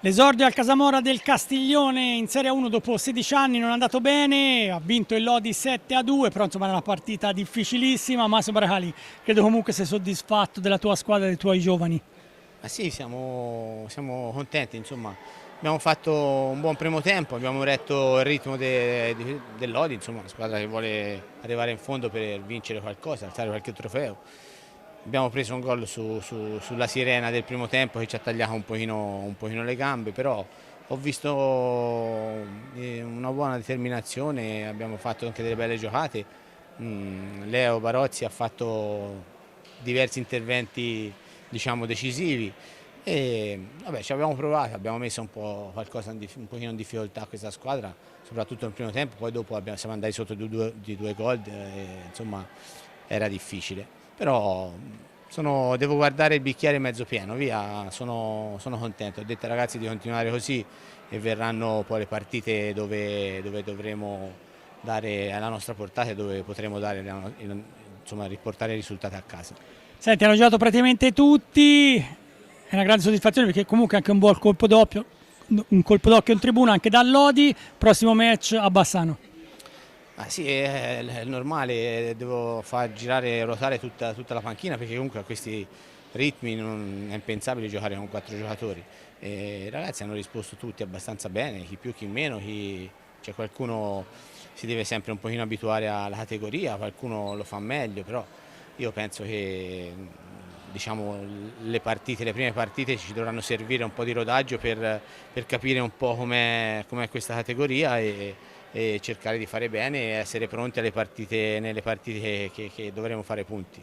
L'esordio al Casamora del Castiglione in Serie 1 dopo 16 anni non è andato bene, ha vinto il Lodi 7-2, però insomma è una partita difficilissima. Massimo Baracali, credo comunque sei soddisfatto della tua squadra e dei tuoi giovani. Ma sì, siamo contenti, insomma. Abbiamo fatto un buon primo tempo, abbiamo retto il ritmo del Lodi, insomma, una squadra che vuole arrivare in fondo per vincere qualcosa, alzare qualche trofeo. Abbiamo preso un gol sulla sirena del primo tempo che ci ha tagliato un pochino le gambe, però ho visto una buona determinazione, abbiamo fatto anche delle belle giocate. Leo Barozzi ha fatto diversi interventi, diciamo, decisivi e vabbè, ci abbiamo provato, abbiamo messo un po' qualcosa un pochino in difficoltà a questa squadra, soprattutto nel primo tempo, poi dopo siamo andati sotto di due gol, insomma era difficile, però devo guardare il bicchiere mezzo pieno, via, sono contento, ho detto ai ragazzi di continuare così e verranno poi le partite dove dovremo dare alla nostra portata e dove potremo dare, insomma, riportare i risultati a casa. Senti, hanno giocato praticamente tutti, è una grande soddisfazione perché comunque anche un buon colpo d'occhio, un colpo d'occhio in tribuna anche da Lodi, prossimo match a Bassano. Ah, sì, è normale, devo far girare e ruotare tutta la panchina perché comunque a questi ritmi non è impensabile giocare con 4 giocatori. E i ragazzi hanno risposto tutti abbastanza bene, chi più chi meno, c'è qualcuno si deve sempre un pochino abituare alla categoria, qualcuno lo fa meglio, però io penso che diciamo, le prime partite ci dovranno servire un po' di rodaggio per capire un po' com'è questa categoria e cercare di fare bene e essere pronti nelle partite che dovremo fare punti.